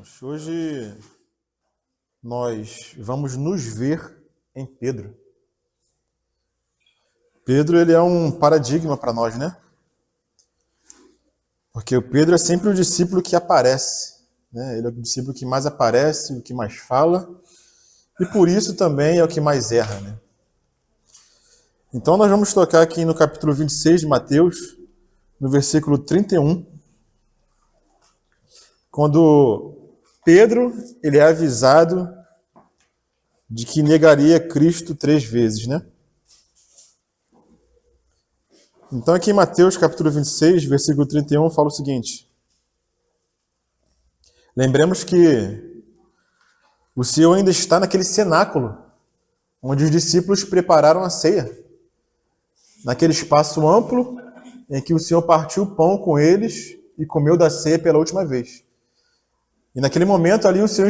irmãos, hoje nós vamos nos ver em Pedro. Pedro, ele é um paradigma para nós, né? Porque o Pedro é sempre o discípulo que aparece, né? Ele é o discípulo que mais aparece, o que mais fala, e por isso também é o que mais erra, né? Então nós vamos tocar aqui no capítulo 26 de Mateus, no versículo 31, quando Pedro, ele é avisado de que negaria Cristo 3 vezes, né? Então aqui em Mateus capítulo 26, versículo 31, fala o seguinte: lembremos que o Senhor ainda está naquele cenáculo, onde os discípulos prepararam a ceia, naquele espaço amplo em que o Senhor partiu o pão com eles e comeu da ceia pela última vez. E naquele momento ali o Senhor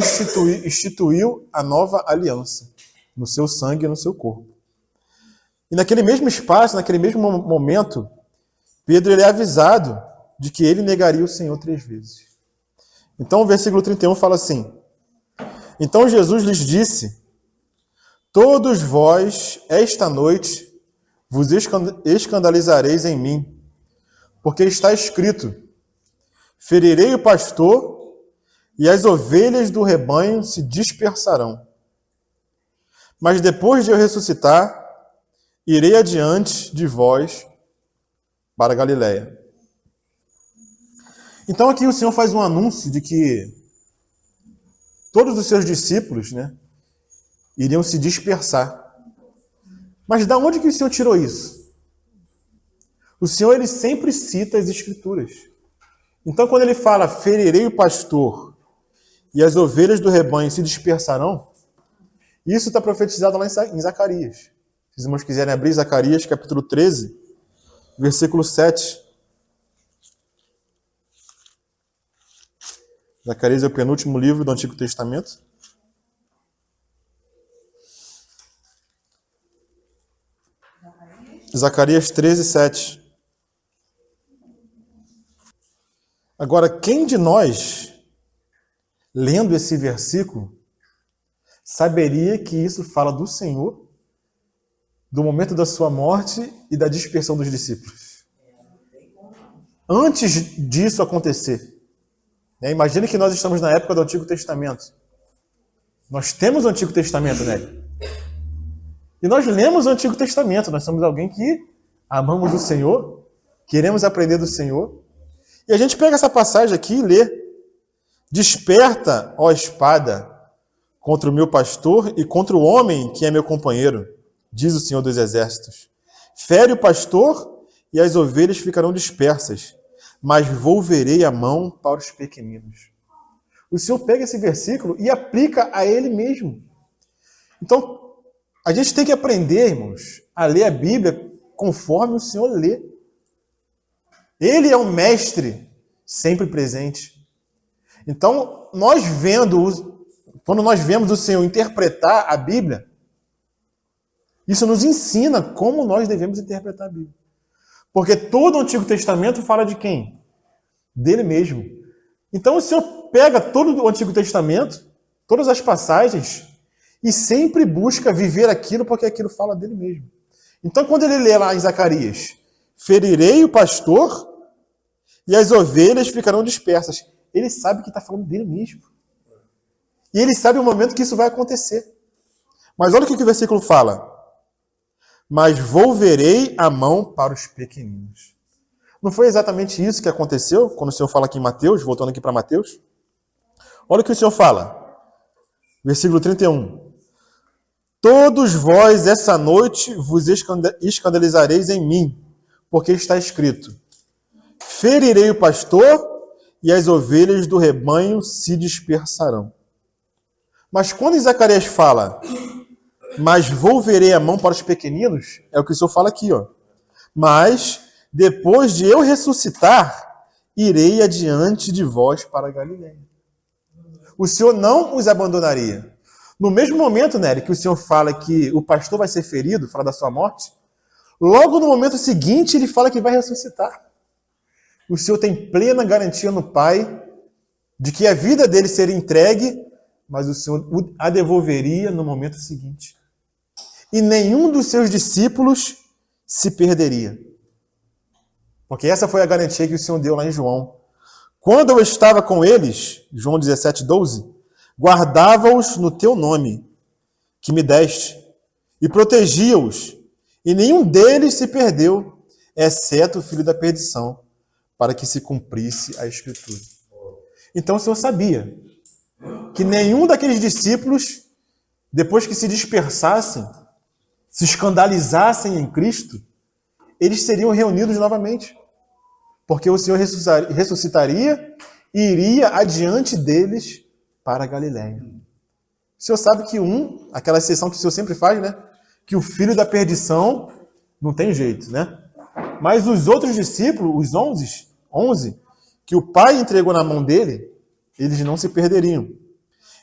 instituiu a nova aliança, no seu sangue e no seu corpo. E naquele mesmo espaço, naquele mesmo momento, Pedro ele é avisado de que ele negaria o Senhor 3 vezes. Então o versículo 31 fala assim: então Jesus lhes disse: todos vós, esta noite, vos escandalizareis em mim, porque está escrito: ferirei o pastor e as ovelhas do rebanho se dispersarão. Mas depois de eu ressuscitar, irei adiante de vós para a Galiléia. Então aqui o Senhor faz um anúncio de que todos os seus discípulos, né, iriam se dispersar. Mas de onde que o Senhor tirou isso? O Senhor ele sempre cita as Escrituras. Então quando ele fala, ferirei o pastor e as ovelhas do rebanho se dispersarão, isso está profetizado lá em Zacarias. Se os irmãos quiserem abrir Zacarias, capítulo 13, versículo 7. Zacarias é o penúltimo livro do Antigo Testamento. Zacarias 13, 7. Agora, quem de nós, lendo esse versículo, saberia que isso fala do Senhor, do momento da sua morte e da dispersão dos discípulos? Antes disso acontecer, né? Imagine que nós estamos na época do Antigo Testamento. Nós temos o Antigo Testamento, né? E nós lemos o Antigo Testamento. Nós somos alguém que amamos o Senhor, queremos aprender do Senhor. E a gente pega essa passagem aqui e lê: desperta, ó espada, contra o meu pastor e contra o homem que é meu companheiro, diz o Senhor dos Exércitos. Fere o pastor e as ovelhas ficarão dispersas, mas volverei a mão para os pequeninos. O Senhor pega esse versículo e aplica a ele mesmo. Então, a gente tem que aprender, irmãos, a ler a Bíblia conforme o Senhor lê. Ele é um mestre sempre presente. Então, quando nós vemos o Senhor interpretar a Bíblia, isso nos ensina como nós devemos interpretar a Bíblia. Porque todo o Antigo Testamento fala de quem? Dele mesmo. Então o Senhor pega todo o Antigo Testamento, todas as passagens, e sempre busca viver aquilo porque aquilo fala dele mesmo. Então quando ele lê lá em Zacarias, ferirei o pastor e as ovelhas ficarão dispersas, ele sabe que está falando dele mesmo. E ele sabe o momento que isso vai acontecer. Mas olha o que o versículo fala: mas volverei a mão para os pequeninos. Não foi exatamente isso que aconteceu quando o Senhor fala aqui em Mateus, voltando aqui para Mateus? Olha o que o Senhor fala. Versículo 31. Todos vós essa noite vos escandalizareis em mim, porque está escrito: ferirei o pastor e as ovelhas do rebanho se dispersarão. Mas quando Zacarias fala, mas volverei a mão para os pequeninos, é o que o Senhor fala aqui, ó. Mas, depois de eu ressuscitar, irei adiante de vós para a Galiléia. O Senhor não os abandonaria. No mesmo momento, Nery, que o Senhor fala que o pastor vai ser ferido, fala da sua morte, logo no momento seguinte ele fala que vai ressuscitar. O Senhor tem plena garantia no Pai de que a vida dele seria entregue, mas o Senhor a devolveria no momento seguinte. E nenhum dos seus discípulos se perderia. Porque essa foi a garantia que o Senhor deu lá em João. Quando eu estava com eles, João 17:12, guardava-os no teu nome, que me deste, e protegia-os, e nenhum deles se perdeu, exceto o filho da perdição, para que se cumprisse a Escritura. Então o Senhor sabia que nenhum daqueles discípulos, depois que se dispersassem, se escandalizassem em Cristo, eles seriam reunidos novamente. Porque o Senhor ressuscitaria e iria adiante deles para a Galiléia. O Senhor sabe que aquela exceção que o Senhor sempre faz, né? Que o filho da perdição não tem jeito, né? Mas os outros discípulos, os 11, que o Pai entregou na mão dele, eles não se perderiam.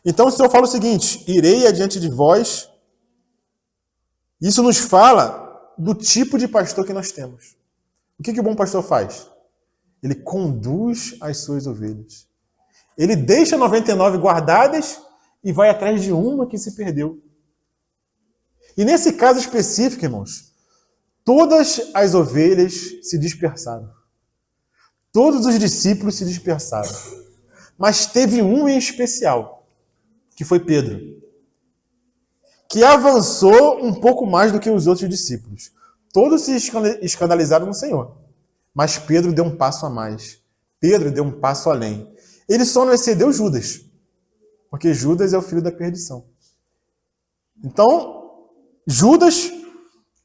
Então o Senhor fala o seguinte: irei adiante de vós. Isso nos fala do tipo de pastor que nós temos. O que o bom pastor faz? Ele conduz as suas ovelhas. Ele deixa 99 guardadas e vai atrás de uma que se perdeu. E nesse caso específico, irmãos, todas as ovelhas se dispersaram. Todos os discípulos se dispersaram. Mas teve um em especial, que foi Pedro, que avançou um pouco mais do que os outros discípulos. Todos se escandalizaram no Senhor. Mas Pedro deu um passo a mais. Pedro deu um passo além. Ele só não excedeu Judas, porque Judas é o filho da perdição. Então, Judas,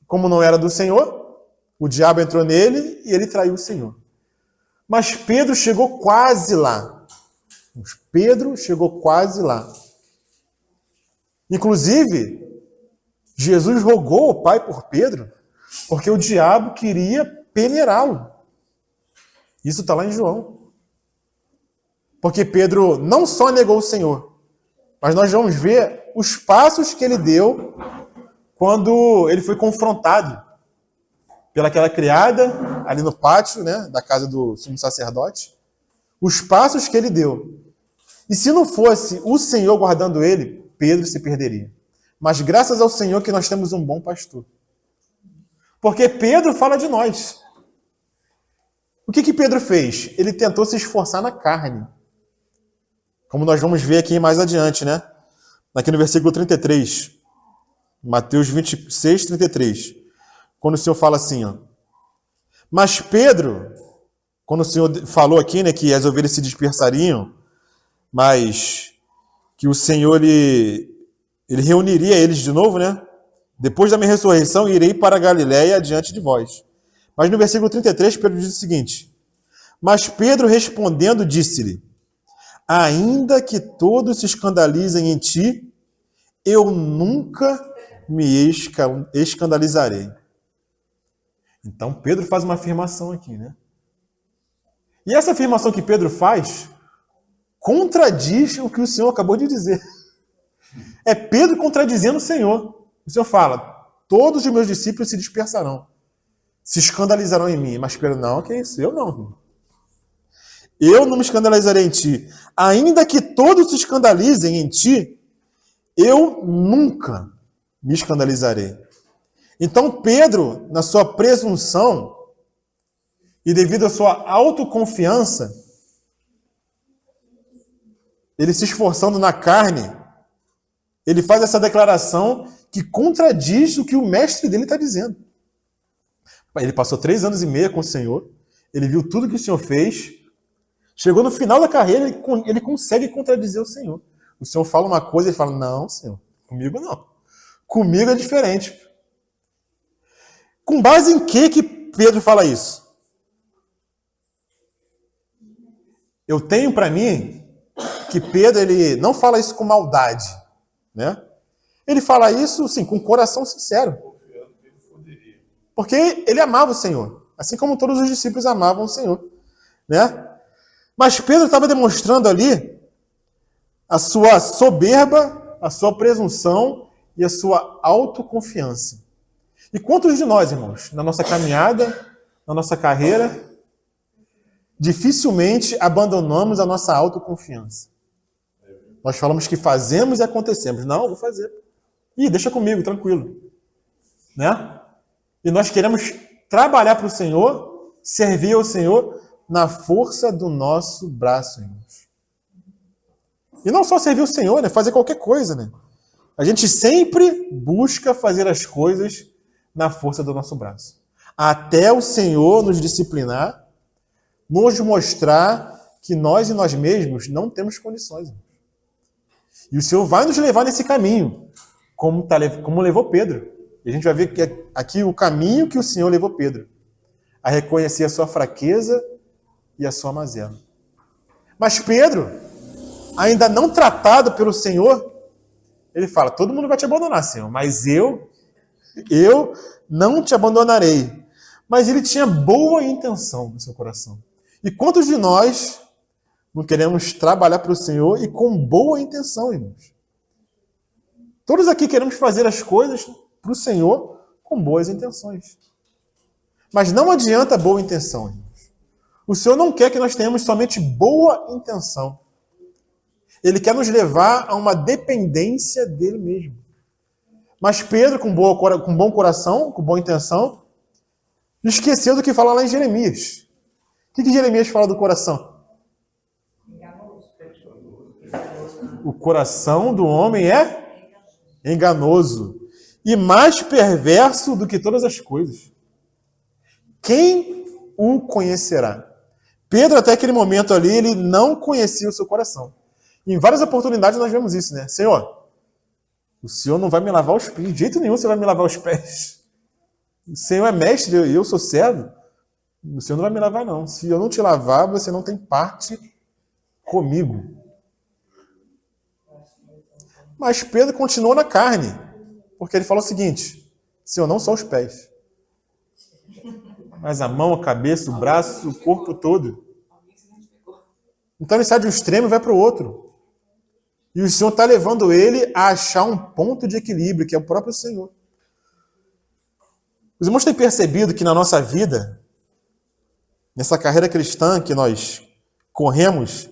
como não era do Senhor, o diabo entrou nele e ele traiu o Senhor. Mas Pedro chegou quase lá. Pedro chegou quase lá. Inclusive, Jesus rogou ao Pai por Pedro, porque o diabo queria peneirá-lo. Isso está lá em João. Porque Pedro não só negou o Senhor, mas nós vamos ver os passos que ele deu quando ele foi confrontado pelaquela criada ali no pátio, né, da casa do sumo sacerdote. Os passos que ele deu. E se não fosse o Senhor guardando ele, Pedro se perderia. Mas graças ao Senhor que nós temos um bom pastor. Porque Pedro fala de nós. O que Pedro fez? Ele tentou se esforçar na carne. Como nós vamos ver aqui mais adiante, né? Aqui no versículo 33. Mateus 26, 33. Quando o Senhor fala assim, ó. Mas Pedro, quando o Senhor falou aqui, né, que as ovelhas se dispersariam, mas que o Senhor ele reuniria eles de novo, né? Depois da minha ressurreição, irei para a Galiléia diante de vós. Mas no versículo 33, Pedro diz o seguinte: mas Pedro respondendo disse-lhe: ainda que todos se escandalizem em ti, eu nunca me escandalizarei. Então Pedro faz uma afirmação aqui, né? E essa afirmação que Pedro faz contradiz o que o Senhor acabou de dizer. É Pedro contradizendo o Senhor. O Senhor fala: todos os meus discípulos se dispersarão, se escandalizarão em mim. Mas Pedro: não, que é isso? Eu não. Eu não me escandalizarei em ti. Ainda que todos se escandalizem em ti, eu nunca me escandalizarei. Então Pedro, na sua presunção e devido à sua autoconfiança, ele se esforçando na carne, ele faz essa declaração que contradiz o que o mestre dele está dizendo. Ele passou 3 anos e meio com o Senhor, ele viu tudo que o Senhor fez, chegou no final da carreira, ele consegue contradizer o Senhor. O Senhor fala uma coisa e ele fala: não, Senhor, comigo não. Comigo é diferente. Com base em que Pedro fala isso? Eu tenho para mim que Pedro ele não fala isso com maldade, né? Ele fala isso, sim, com coração sincero. Porque ele amava o Senhor, assim como todos os discípulos amavam o Senhor, né? Mas Pedro estava demonstrando ali a sua soberba, a sua presunção e a sua autoconfiança. E quantos de nós, irmãos, na nossa caminhada, na nossa carreira, dificilmente abandonamos a nossa autoconfiança. Nós falamos que fazemos e acontecemos. Não, eu vou fazer. Ih, deixa comigo, tranquilo. Né? E nós queremos trabalhar para o Senhor, servir ao Senhor na força do nosso braço, irmãos. E não só servir o Senhor, né? Fazer qualquer coisa, né? A gente sempre busca fazer as coisas na força do nosso braço. Até o Senhor nos disciplinar, nos mostrar que nós e nós mesmos não temos condições. E o Senhor vai nos levar nesse caminho, como levou Pedro. E a gente vai ver que aqui o caminho que o Senhor levou Pedro, a reconhecer a sua fraqueza e a sua mazela. Mas Pedro, ainda não tratado pelo Senhor, ele fala, todo mundo vai te abandonar, Senhor, mas eu não te abandonarei. Mas ele tinha boa intenção no seu coração. E quantos de nós não queremos trabalhar para o Senhor e com boa intenção, irmãos? Todos aqui queremos fazer as coisas para o Senhor com boas intenções. Mas não adianta boa intenção, irmãos. O Senhor não quer que nós tenhamos somente boa intenção. Ele quer nos levar a uma dependência dele mesmo. Mas Pedro, com bom coração, com boa intenção, esqueceu do que fala lá em Jeremias. O que Jeremias fala do coração? O coração do homem é enganoso e mais perverso do que todas as coisas. Quem o conhecerá? Pedro, até aquele momento ali, ele não conhecia o seu coração. Em várias oportunidades nós vemos isso, né? Senhor, o Senhor não vai me lavar os pés. De jeito nenhum você vai me lavar os pés. O Senhor é mestre e eu sou servo. O Senhor não vai me lavar, não. Se eu não te lavar, você não tem parte comigo. Mas Pedro continuou na carne. Porque ele falou o seguinte, Senhor, não só os pés. Mas a mão, a cabeça, o braço, o corpo todo. Então ele sai de um extremo e vai para o outro. E o Senhor está levando ele a achar um ponto de equilíbrio, que é o próprio Senhor. Os irmãos têm percebido que na nossa vida, nessa carreira cristã que nós corremos,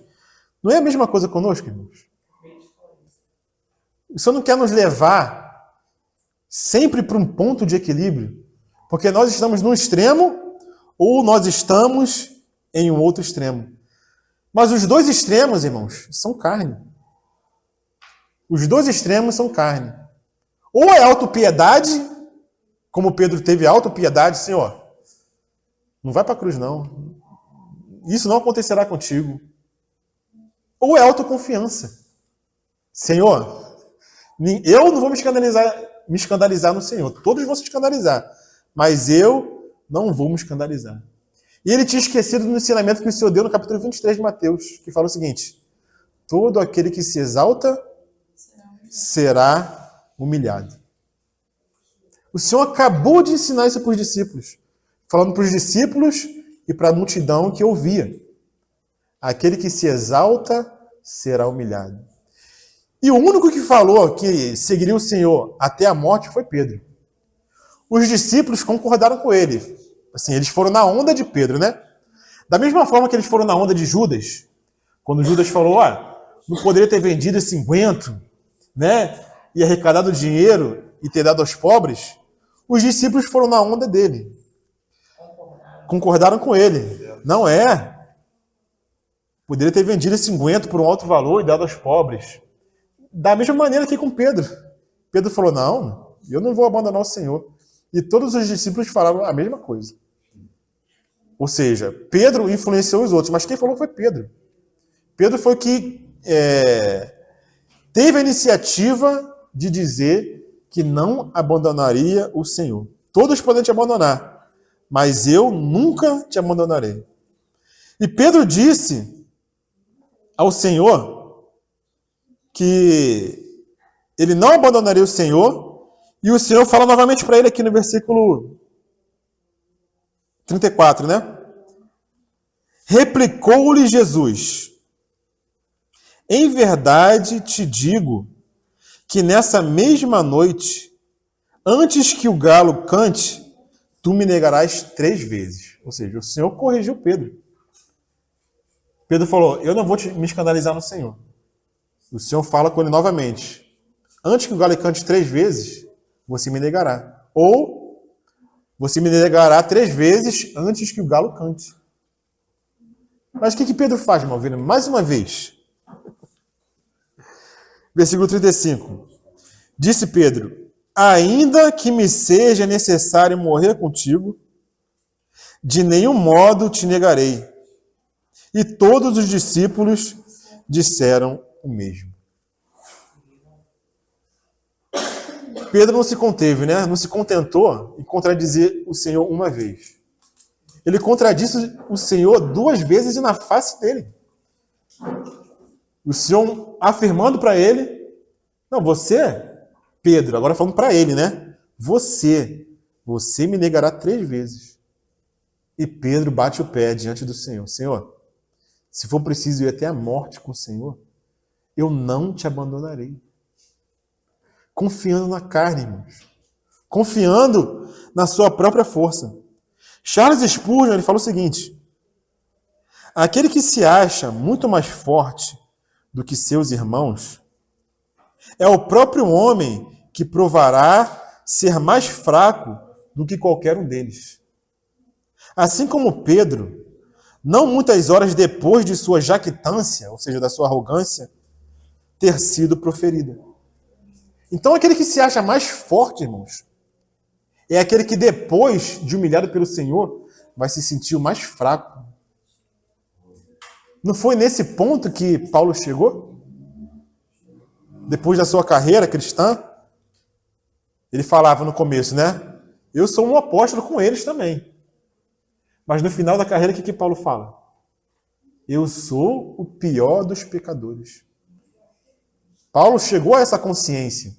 não é a mesma coisa conosco, irmãos? O Senhor não quer nos levar sempre para um ponto de equilíbrio, porque nós estamos num extremo ou nós estamos em um outro extremo. Mas os dois extremos, irmãos, são carne. Os dois extremos são carne. Ou é autopiedade, como Pedro teve autopiedade, Senhor, não vai para a cruz, não. Isso não acontecerá contigo. Ou é autoconfiança. Senhor, eu não vou me escandalizar no Senhor. Todos vão se escandalizar. Mas eu não vou me escandalizar. E ele tinha esquecido do ensinamento que o Senhor deu no capítulo 23 de Mateus, que fala o seguinte, todo aquele que se exalta será humilhado. O Senhor acabou de ensinar isso para os discípulos, falando para os discípulos e para a multidão que ouvia. Aquele que se exalta será humilhado. E o único que falou que seguiria o Senhor até a morte foi Pedro. Os discípulos concordaram com ele. Assim, eles foram na onda de Pedro, né? Da mesma forma que eles foram na onda de Judas, quando Judas falou, não poderia ter vendido esse cinquento, né? E arrecadado dinheiro e ter dado aos pobres, os discípulos foram na onda dele. Concordaram com ele. Não é. Poderia ter vendido esse cinquento por um alto valor e dado aos pobres. Da mesma maneira que com Pedro. Pedro falou, não, eu não vou abandonar o Senhor. E todos os discípulos falaram a mesma coisa. Ou seja, Pedro influenciou os outros, mas quem falou foi Pedro. Pedro foi o que teve a iniciativa de dizer que não abandonaria o Senhor. Todos podem te abandonar, mas eu nunca te abandonarei. E Pedro disse ao Senhor que ele não abandonaria o Senhor, e o Senhor fala novamente para ele aqui no versículo 34, né? Replicou-lhe Jesus, em verdade te digo que nessa mesma noite, antes que o galo cante, tu me negarás 3 vezes. Ou seja, o Senhor corrigiu Pedro. Pedro falou, eu não vou me escandalizar no Senhor. O Senhor fala com ele novamente. Antes que o galo cante 3 vezes, você me negará. Ou você me negará 3 vezes antes que o galo cante. Mas o que Pedro faz, irmão? Mais uma vez. Versículo 35. Disse Pedro, ainda que me seja necessário morrer contigo, de nenhum modo te negarei. E todos os discípulos disseram o mesmo. Pedro não se conteve, né? Não se contentou em contradizer o Senhor uma vez. Ele contradisse o Senhor 2 vezes e na face dele. O Senhor afirmando para ele, não, você, Pedro, agora falando para ele, né? Você me negará 3 vezes. E Pedro bate o pé diante do Senhor. Senhor, se for preciso ir até a morte com o Senhor, eu não te abandonarei. Confiando na carne, irmãos. Confiando na sua própria força. Charles Spurgeon, ele fala o seguinte, aquele que se acha muito mais forte do que seus irmãos é o próprio homem que provará ser mais fraco do que qualquer um deles. Assim como Pedro, não muitas horas depois de sua jactância, ou seja, da sua arrogância, ter sido proferida. Então, aquele que se acha mais forte, irmãos, é aquele que depois de humilhado pelo Senhor, vai se sentir o mais fraco. Não foi nesse ponto que Paulo chegou? Depois da sua carreira cristã, ele falava no começo, né? Eu sou um apóstolo com eles também. Mas no final da carreira, o que Paulo fala? Eu sou o pior dos pecadores. Paulo chegou a essa consciência.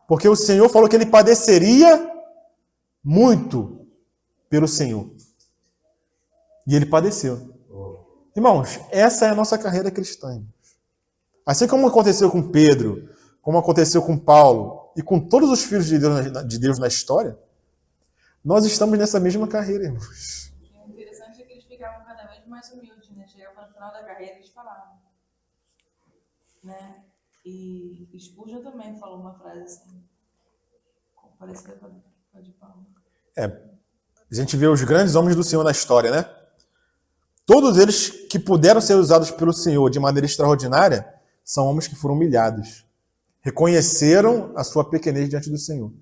Porque o Senhor falou que ele padeceria muito pelo Senhor. E ele padeceu. Irmãos, essa é a nossa carreira cristã. Assim como aconteceu com Pedro, como aconteceu com Paulo e com todos os filhos de Deus na história, nós estamos nessa mesma carreira, irmãos. O interessante é que eles ficavam cada vez mais humildes, né? Chegavam no final da carreira e eles falavam. Né? E Spurgeon também falou uma frase assim, parecida com a de Paulo. A gente vê os grandes homens do Senhor na história, né? Todos eles que puderam ser usados pelo Senhor de maneira extraordinária são homens que foram humilhados. Reconheceram a sua pequenez diante do Senhor.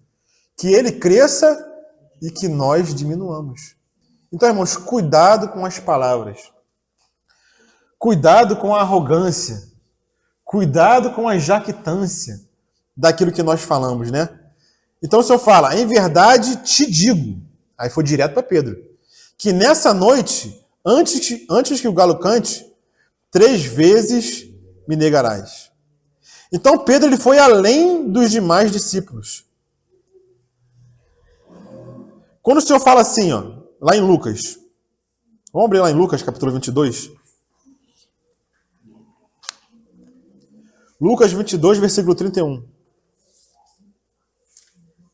Que ele cresça e que nós diminuamos. Então, irmãos, cuidado com as palavras. Cuidado com a arrogância. Cuidado com a jactância daquilo que nós falamos, né? Então o Senhor fala, em verdade te digo, aí foi direto para Pedro, que nessa noite, antes que o galo cante, 3 vezes me negarás. Então Pedro ele foi além dos demais discípulos. Quando o Senhor fala assim, ó, lá em Lucas, vamos abrir lá em Lucas, capítulo 22. Lucas 22, versículo 31.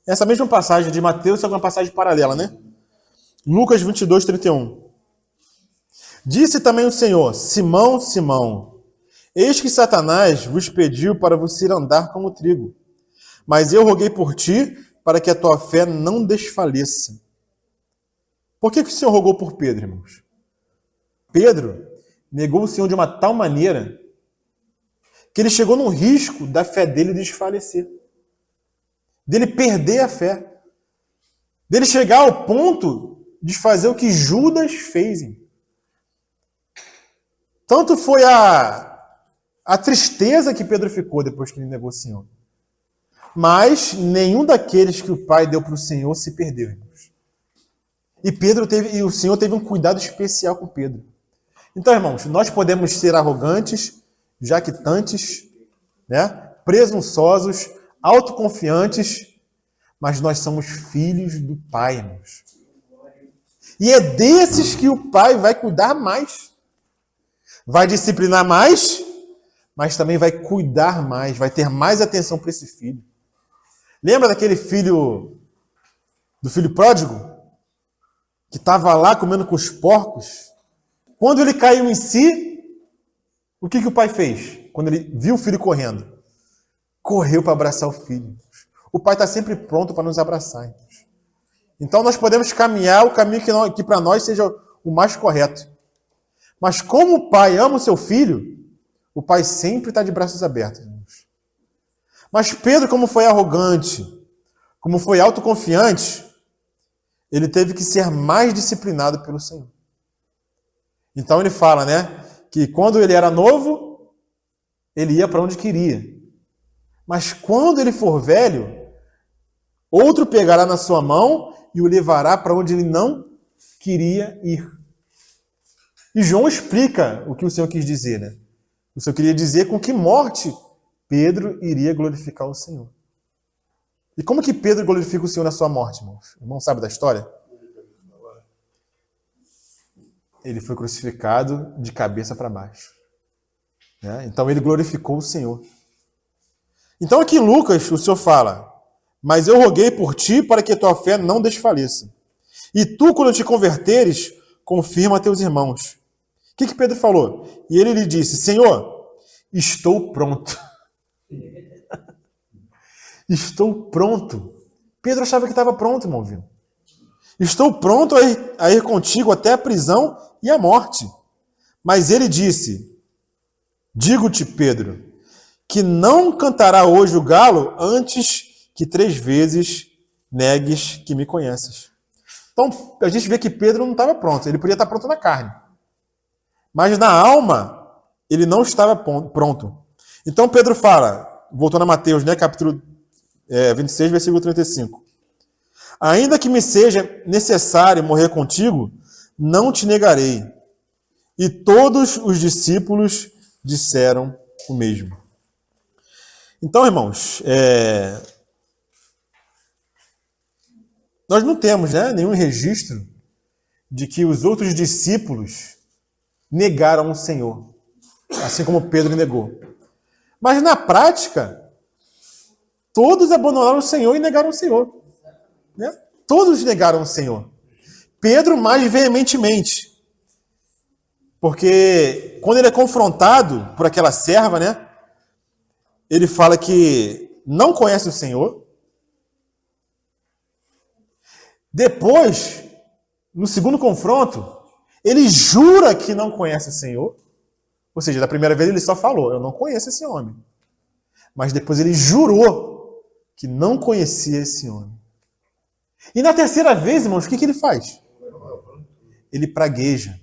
Essa mesma passagem de Mateus é uma passagem paralela, né? Lucas 22, 31. Disse também o Senhor, Simão, Simão, eis que Satanás vos pediu para vos ir andar como trigo. Mas eu roguei por ti, para que a tua fé não desfaleça. Por que o Senhor rogou por Pedro, irmãos? Pedro negou o Senhor de uma tal maneira que ele chegou no risco da fé dele desfalecer. Dele perder a fé. Dele chegar ao ponto de fazer o que Judas fez. Tanto foi a tristeza que Pedro ficou depois que ele negou o Senhor. Mas nenhum daqueles que o Pai deu para o Senhor se perdeu, irmãos. E o Senhor teve um cuidado especial com Pedro. Então, irmãos, nós podemos ser arrogantes, jactantes, né? Presunçosos, autoconfiantes, mas nós somos filhos do Pai, irmãos. E é desses que o Pai vai cuidar mais. Vai disciplinar mais, mas também vai cuidar mais, vai ter mais atenção para esse filho. Lembra daquele filho, do filho pródigo? Que estava lá comendo com os porcos? Quando ele caiu em si, o que o pai fez? Quando ele viu o filho correndo, correu para abraçar o filho. O pai está sempre pronto para nos abraçar. Irmãos. Então nós podemos caminhar o caminho que para nós seja o mais correto. Mas como o pai ama o seu filho, o pai sempre está de braços abertos. Irmãos. Mas Pedro, como foi arrogante, como foi autoconfiante, ele teve que ser mais disciplinado pelo Senhor. Então ele fala, né, que quando ele era novo, ele ia para onde queria. Mas quando ele for velho, outro pegará na sua mão e o levará para onde ele não queria ir. E João explica o que o Senhor quis dizer, né? O Senhor queria dizer com que morte Pedro iria glorificar o Senhor. E como que Pedro glorifica o Senhor na sua morte, irmãos? O irmão sabe da história? Ele foi crucificado de cabeça para baixo. Né? Então ele glorificou o Senhor. Então aqui em Lucas o Senhor fala: mas eu roguei por ti para que a tua fé não desfaleça. E tu, quando te converteres, confirma a teus irmãos. O que Pedro falou? E ele lhe disse: Senhor, estou pronto. Estou pronto. Pedro achava que estava pronto, irmão. Viu? Estou pronto a ir contigo até a prisão e a morte. Mas ele disse: digo-te, Pedro, que não cantará hoje o galo antes que 3 vezes negues que me conheces. Então, a gente vê que Pedro não estava pronto. Ele podia estar pronto na carne. Mas na alma, ele não estava pronto. Então, Pedro fala, voltando a Mateus, né, capítulo 26, versículo 35. Ainda que me seja necessário morrer contigo, não te negarei. E todos os discípulos disseram o mesmo. Então, irmãos, nós não temos, né, nenhum registro de que os outros discípulos negaram o Senhor, assim como Pedro negou. Mas na prática, todos abandonaram o Senhor e negaram o Senhor. Né? Todos negaram o Senhor. Pedro mais veementemente. Porque quando ele é confrontado por aquela serva, né, ele fala que não conhece o Senhor. Depois, no segundo confronto, ele jura que não conhece o Senhor. Ou seja, da primeira vez ele só falou: eu não conheço esse homem. Mas depois ele jurou que não conhecia esse homem. E na terceira vez, irmãos, o que ele faz? Ele pragueja.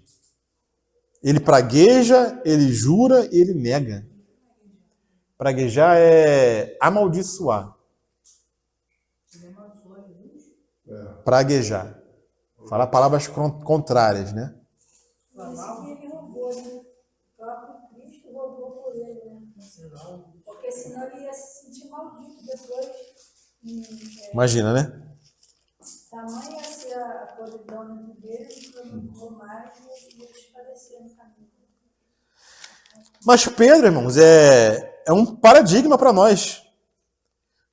Ele pragueja, ele jura e ele nega. Praguejar é amaldiçoar. Praguejar. Falar palavras contrárias, né? Porque senão ele ia se sentir maldito depois. Imagina, né? Tamanha ia ser a podridão dentro dele, que não vou mais e ia desfalecer no caminho. Mas Pedro, irmãos, é um paradigma para nós.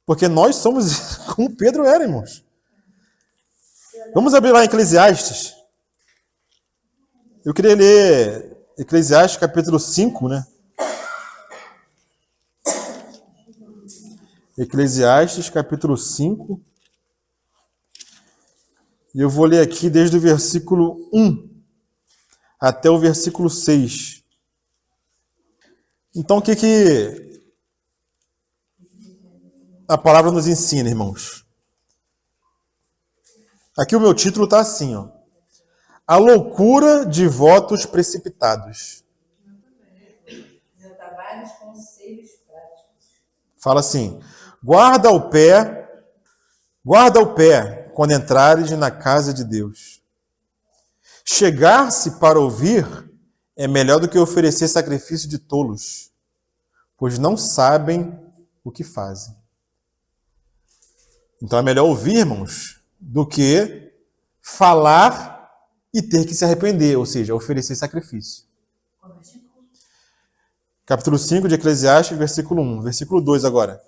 Porque nós somos como Pedro era, irmãos. Vamos abrir lá em Eclesiastes. Eu queria ler Eclesiastes capítulo 5, né? Eclesiastes capítulo 5. E eu vou ler aqui desde o versículo 1 até o versículo 6. Então, o que a palavra nos ensina, irmãos? Aqui o meu título está assim, ó. A loucura de votos precipitados. Fala assim: guarda o pé quando entrares na casa de Deus. Chegar-se para ouvir é melhor do que oferecer sacrifício de tolos, pois não sabem o que fazem. Então é melhor ouvir, irmãos, do que falar e ter que se arrepender, ou seja, oferecer sacrifício. Capítulo 5 de Eclesiastes, versículo 1. Versículo 2 agora.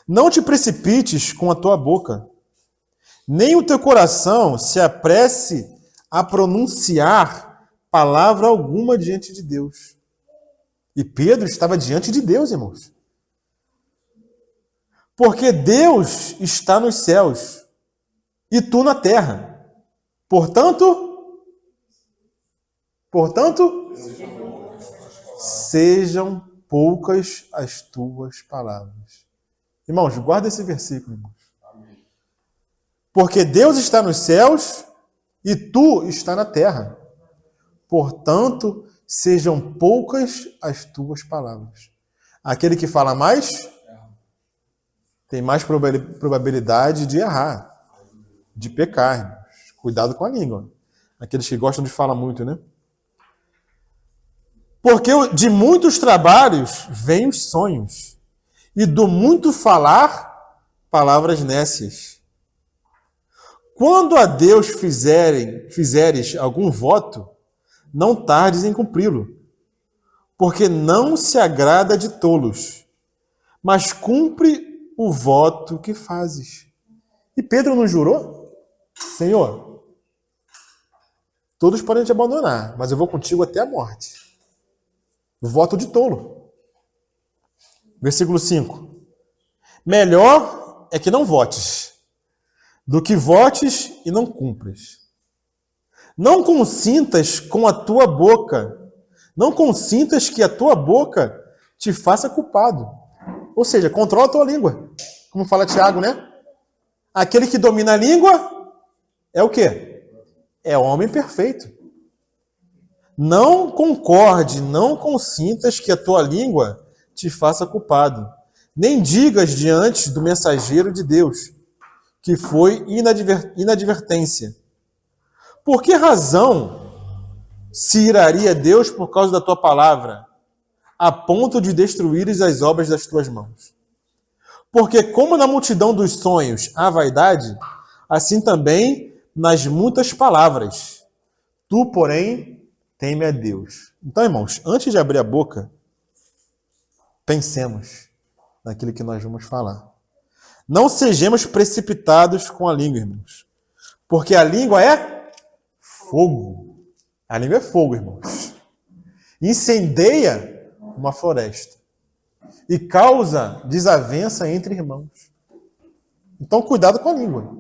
Não te precipites com a tua boca, nem o teu coração se apresse a pronunciar palavra alguma diante de Deus. E Pedro estava diante de Deus, irmãos. Porque Deus está nos céus e tu na terra. Portanto, sejam poucas as tuas palavras. Irmãos, guarda esse versículo, irmãos. Porque Deus está nos céus e tu está na terra. Portanto, sejam poucas as tuas palavras. Aquele que fala mais tem mais probabilidade de errar, de pecar, irmãos. Cuidado com a língua. Aqueles que gostam de falar muito, né? Porque de muitos trabalhos vêm os sonhos, e do muito falar, palavras nécias. Quando a Deus fizeres algum voto, não tardes em cumpri-lo, porque não se agrada de tolos, mas cumpre o voto que fazes. E Pedro não jurou? Senhor, todos podem te abandonar, mas eu vou contigo até a morte. Voto de tolo. Versículo 5. Melhor é que não votes, do que votes e não cumpras. Não consintas com a tua boca, não consintas que a tua boca te faça culpado. Ou seja, controla a tua língua. Como fala Tiago, né? Aquele que domina a língua é o quê? É homem perfeito. Não concorde, não consintas que a tua língua te faça culpado. Nem digas diante do mensageiro de Deus, que foi inadvertência. Por que razão se iraria Deus por causa da tua palavra, a ponto de destruires as obras das tuas mãos? Porque como na multidão dos sonhos há vaidade, assim também nas muitas palavras. Tu, porém, teme a Deus. Então, irmãos, antes de abrir a boca, pensemos naquilo que nós vamos falar. Não sejamos precipitados com a língua, irmãos. Porque a língua é fogo. A língua é fogo, irmãos. Incendeia uma floresta. E causa desavença entre irmãos. Então, cuidado com a língua.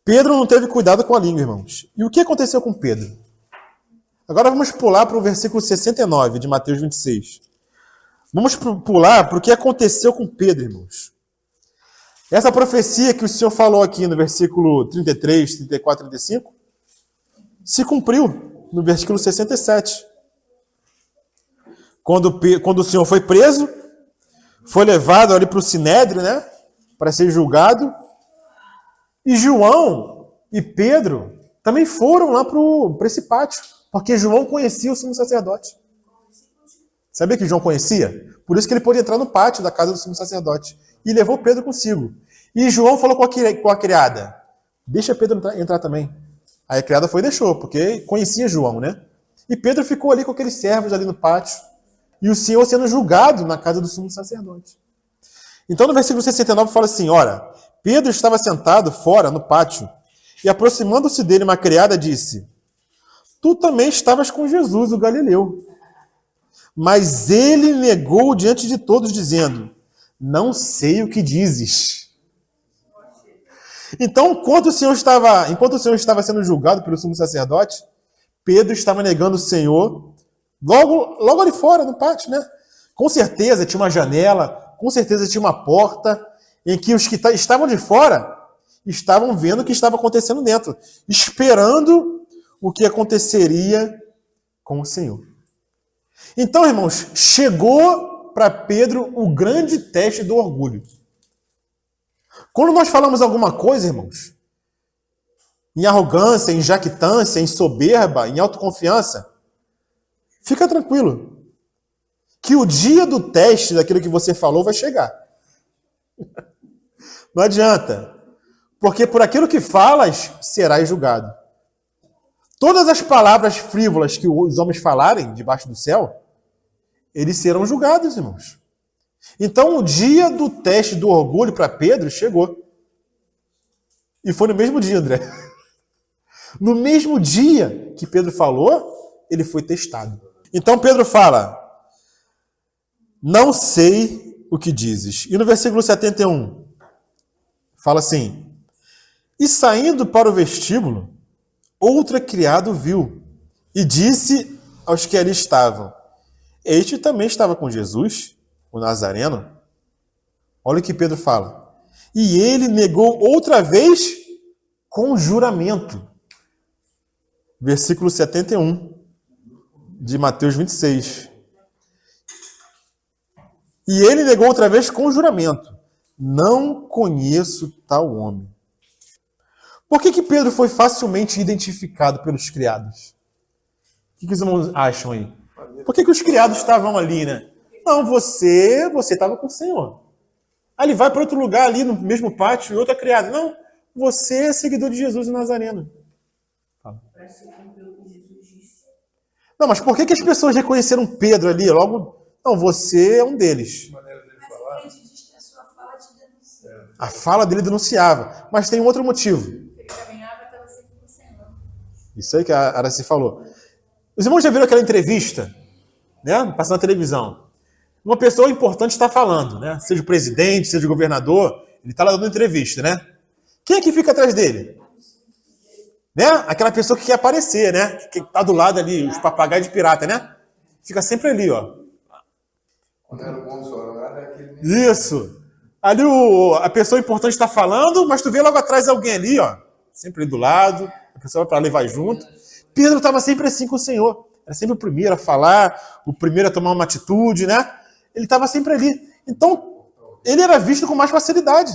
Pedro não teve cuidado com a língua, irmãos. E o que aconteceu com Pedro? Agora vamos pular para o versículo 69 de Mateus 26. Vamos pular para o que aconteceu com Pedro, irmãos. Essa profecia que o Senhor falou aqui no versículo 33, 34 e 35 se cumpriu no versículo 67. Quando o Senhor foi preso, foi levado ali para o Sinédrio, né? Para ser julgado. E João e Pedro também foram lá para esse pátio. Porque João conhecia o sumo sacerdote. Sabia que João conhecia? Por isso que ele pôde entrar no pátio da casa do sumo sacerdote. E levou Pedro consigo. E João falou com a criada, deixa Pedro entrar também. Aí a criada foi e deixou, porque conhecia João, né? E Pedro ficou ali com aqueles servos ali no pátio. E o Senhor sendo julgado na casa do sumo sacerdote. Então no versículo 69 fala assim, ora, Pedro estava sentado fora no pátio, e aproximando-se dele uma criada disse, tu também estavas com Jesus, o Galileu. Mas ele negou diante de todos, dizendo, não sei o que dizes. Então, enquanto o Senhor estava sendo julgado pelo sumo sacerdote, Pedro estava negando o Senhor, logo ali fora, no pátio, né? Com certeza tinha uma janela, com certeza tinha uma porta, em que os que estavam de fora estavam vendo o que estava acontecendo dentro, esperando o que aconteceria com o Senhor. Então, irmãos, chegou para Pedro o grande teste do orgulho. Quando nós falamos alguma coisa, irmãos, em arrogância, em jactância, em soberba, em autoconfiança, fica tranquilo, que o dia do teste daquilo que você falou vai chegar. Não adianta, porque por aquilo que falas, serás julgado. Todas as palavras frívolas que os homens falarem debaixo do céu, eles serão julgados, irmãos. Então, o dia do teste do orgulho para Pedro chegou. E foi no mesmo dia, André. No mesmo dia que Pedro falou, ele foi testado. Então Pedro fala, não sei o que dizes. E no versículo 71, fala assim, e saindo para o vestíbulo, outra criado viu e disse aos que ali estavam, este também estava com Jesus, o Nazareno. Olha o que Pedro fala. E ele negou outra vez com juramento. Versículo 71 de Mateus 26. E ele negou outra vez com juramento. Não conheço tal homem. Por que Pedro foi facilmente identificado pelos criados? O que os irmãos acham aí? Por que os criados estavam ali, né? Não, você estava com o Senhor. Aí ele vai para outro lugar ali no mesmo pátio e outra criada. Não, você é seguidor de Jesus o Nazareno. Para se cumprir o que Jesus disse. Não, mas por que as pessoas reconheceram Pedro ali? Logo, não, você é um deles. Mas ele diz que a sua fala te denuncia. A fala dele denunciava. Mas tem um outro motivo. Ele caminhava, estava sempre com o Senhor. Isso aí que a Araci falou. Os irmãos já viram aquela entrevista, né? Passando na televisão. Uma pessoa importante está falando, né? Seja o presidente, seja o governador, ele está lá dando entrevista, né? Quem é que fica atrás dele? Né? Aquela pessoa que quer aparecer, né? Que está do lado ali, os papagaios de pirata, né? Fica sempre ali, ó. Quando era o Bolsonaro, é aquele... Isso. Ali a pessoa importante está falando, mas tu vê logo atrás alguém ali, ó. Sempre ali do lado, a pessoa vai para levar junto. Pedro estava sempre assim com o Senhor. Era sempre o primeiro a falar, o primeiro a tomar uma atitude, né? Ele estava sempre ali. Então, ele era visto com mais facilidade.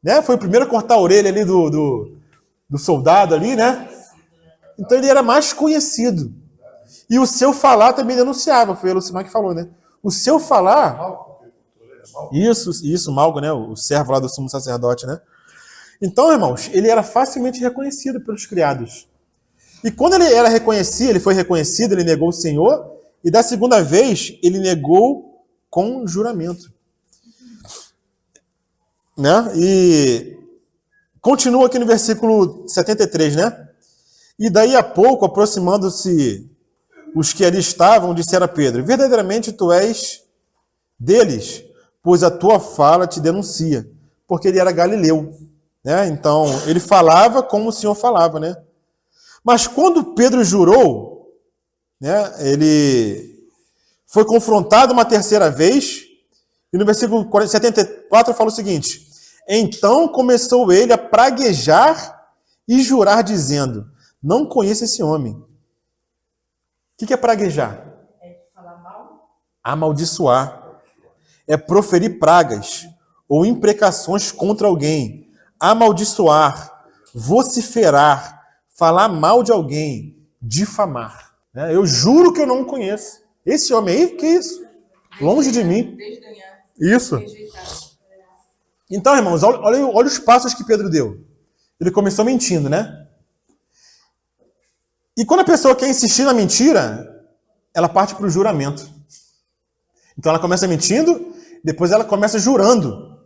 Né? Foi o primeiro a cortar a orelha ali do soldado ali, né? Então, ele era mais conhecido. E o seu falar também denunciava. Foi a Lucimar que falou, né? O seu falar... Isso, Malco, né? O servo lá do sumo sacerdote, né? Então, irmãos, ele era facilmente reconhecido pelos criados. E quando ele era reconhecido, ele foi reconhecido, ele negou o Senhor, e da segunda vez, ele negou com juramento. Né? E continua aqui no versículo 73, né? E daí a pouco, aproximando-se os que ali estavam, disseram a Pedro, verdadeiramente tu és deles, pois a tua fala te denuncia, porque ele era galileu. Né? Então, ele falava como o Senhor falava, né? Mas quando Pedro jurou, né, ele foi confrontado uma terceira vez, e no versículo 74 fala o seguinte, então começou ele a praguejar e jurar, dizendo, não conheço esse homem. O que é praguejar? É falar mal? Amaldiçoar. É proferir pragas ou imprecações contra alguém. Amaldiçoar, vociferar, falar mal de alguém, difamar. Eu juro que eu não conheço. Esse homem aí, que isso? Longe de mim. Desdenhar. Isso. Rejeitar. Então, irmãos, olha os passos que Pedro deu. Ele começou mentindo, né? E quando a pessoa quer insistir na mentira, ela parte para o juramento. Então ela começa mentindo, depois ela começa jurando.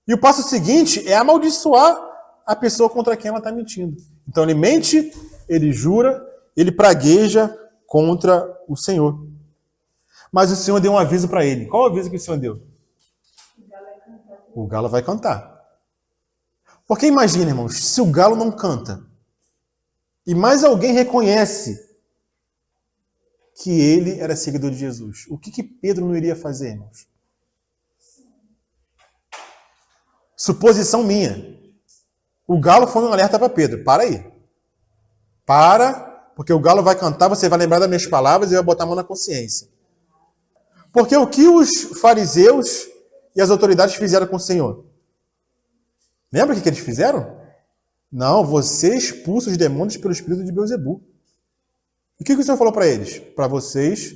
E o passo seguinte é amaldiçoar a pessoa contra quem ela está mentindo. Então ele mente, ele jura, ele pragueja contra o Senhor. Mas o Senhor deu um aviso para ele. Qual o aviso que o Senhor deu? O galo vai cantar. Porque imagina, irmãos, se o galo não canta, e mais alguém reconhece que ele era seguidor de Jesus, o que Pedro não iria fazer, irmãos? Suposição minha. O galo foi um alerta para Pedro. Para aí. Para, porque o galo vai cantar, você vai lembrar das minhas palavras e vai botar a mão na consciência. Porque o que os fariseus e as autoridades fizeram com o Senhor? Lembra o que eles fizeram? Não, você expulsa os demônios pelo espírito de Beelzebul. E o que o Senhor falou para eles? Para vocês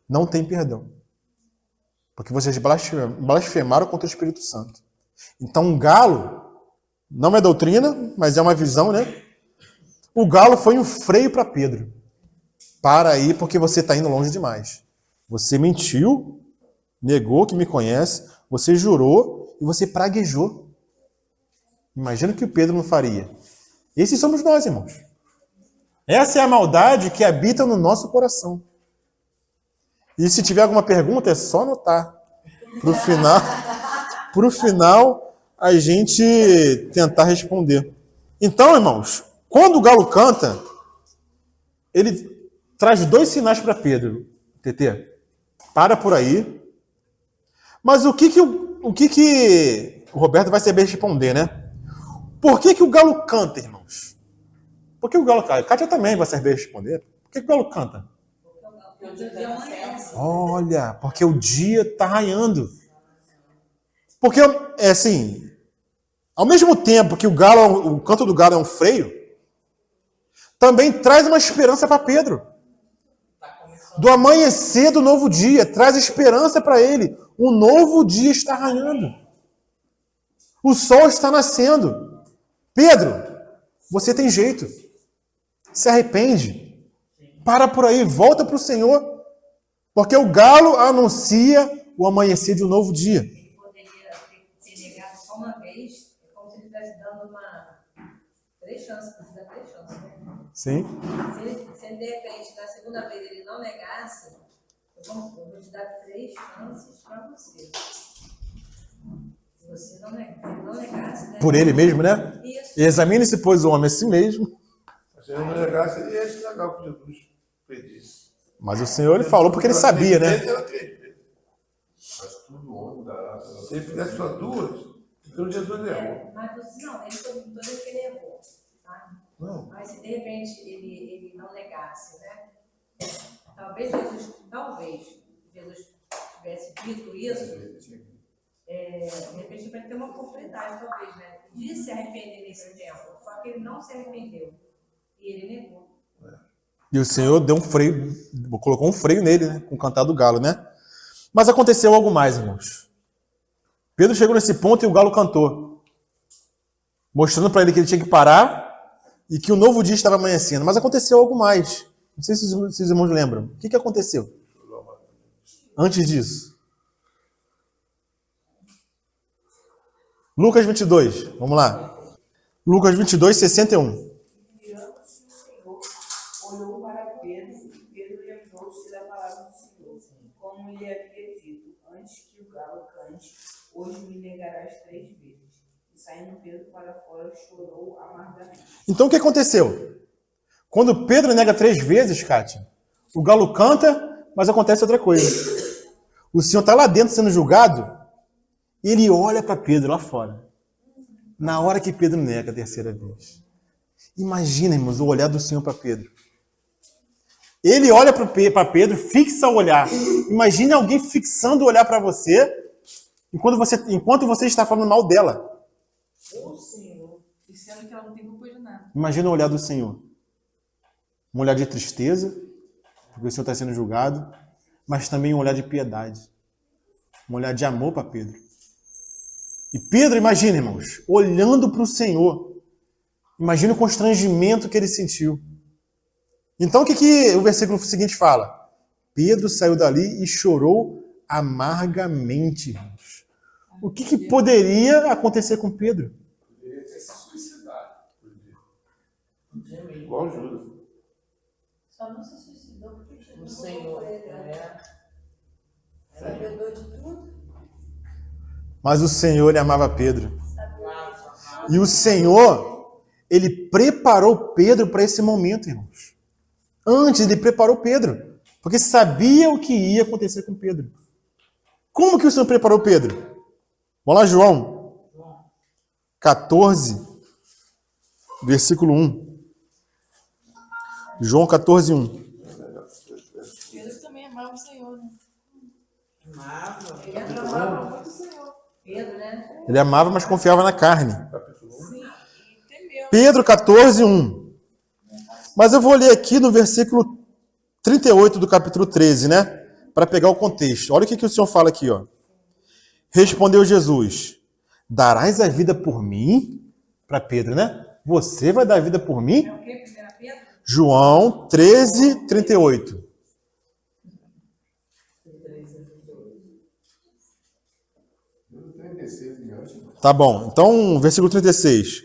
não tem perdão. Porque vocês blasfemaram contra o Espírito Santo. Então, um galo, não é doutrina, mas é uma visão, né? O galo foi um freio para Pedro. Para aí, porque você está indo longe demais. Você mentiu, negou que me conhece, você jurou e você praguejou. Imagina o que o Pedro não faria. Esses somos nós, irmãos. Essa é a maldade que habita no nosso coração. E se tiver alguma pergunta, é só anotar. Pro final, a gente tentar responder. Então, irmãos, quando o galo canta, ele traz 2 sinais para Pedro. TT, para por aí. Mas o que o Roberto vai saber responder, né? Por que o galo canta, irmãos? Por que o galo canta? Kátia também vai saber responder. Por que o galo canta? Porque o dia amanhece. Olha, porque o dia está raiando. Porque, é assim, ao mesmo tempo que o canto do galo é um freio, também traz uma esperança para Pedro. Do amanhecer do novo dia, traz esperança para ele. Um novo dia está raiando. O sol está nascendo. Pedro, você tem jeito. Se arrepende. Para por aí, volta para o Senhor. Porque o galo anuncia o amanhecer de um novo dia. Poderia ter negado só uma vez, é como se ele estivesse dando 3 chances, precisa 3 chances, né? Sim. Se ele de repente, na segunda vez, ele não negasse, eu vou te dar 3 chances para você. Se você não negasse, né? Por ele mesmo, né? Isso. Examine-se, pois, o homem a si mesmo. Se eu não negasse, ele ia estragar o que Jesus pedisse. Mas o Senhor, ele falou porque ele sabia, né? Mas tudo homem dará. Se ele fizesse só 2, então Jesus errou. Mas você não, ele perguntou que ele errou, tá? Não. Mas se de repente ele não negasse, né? Talvez Jesus tivesse dito isso, de repente vai ter uma oportunidade, talvez, né? De se arrepender nesse tempo. Só que ele não se arrependeu. E ele negou. E o Senhor deu um freio, colocou um freio nele, né? Com o cantar do galo, né? Mas aconteceu algo mais, irmãos. Pedro chegou nesse ponto e o galo cantou, mostrando para ele que ele tinha que parar e que o novo dia estava amanhecendo. Mas aconteceu algo mais. Não sei se os irmãos lembram. O que aconteceu antes disso? Lucas 22, vamos lá. Lucas 22, 61. Virando-se o Senhor, olhou para Pedro, e Pedro lembrou-se da palavra do Senhor, como lhe havia dito: antes que o galo cante, hoje me negarás 3 vezes. E saindo Pedro para fora, chorou amargamente. Então o que aconteceu? Quando Pedro nega 3 vezes, Kátia, o galo canta, mas acontece outra coisa. O Senhor está lá dentro sendo julgado e ele olha para Pedro lá fora. Na hora que Pedro nega a 3ª vez. Imagina, irmãos, o olhar do Senhor para Pedro. Ele olha para Pedro, fixa o olhar. Imagine alguém fixando o olhar para você enquanto você está falando mal dela. O Senhor, dizendo que ela não tem culpa de nada. Imagina o olhar do Senhor. Um olhar de tristeza, porque o Senhor está sendo julgado, mas também um olhar de piedade. Um olhar de amor para Pedro. E Pedro, imagina, irmãos, olhando para o Senhor. Imagina o constrangimento que ele sentiu. Então, o que o versículo seguinte fala? Pedro saiu dali e chorou amargamente, irmãos. O que poderia acontecer com Pedro? Poderia ter se suicidado. Igual Judas. Só não se suicidou porque Jesus O Senhor. por ele, né? Sabedor de tudo. Mas o Senhor, ele amava Pedro. E o Senhor, ele preparou Pedro para esse momento, irmãos. Antes, ele preparou Pedro. Porque sabia o que ia acontecer com Pedro. Como que o Senhor preparou Pedro? Vamos lá, João 14, versículo 1. João 14, 1. Pedro também amava o Senhor, né? Ele amava muito o Senhor. Pedro, né? Ele amava, mas confiava na carne. Sim, e temeu. Pedro 14, 1. Mas eu vou ler aqui no versículo 38 do capítulo 13, né? Para pegar o contexto. Olha o que o Senhor fala aqui, ó. Respondeu Jesus: darás a vida por mim? Para Pedro, né? Você vai dar a vida por mim? É o quê? 1 Pedro? João 13, 38. Tá bom. Então, versículo 36.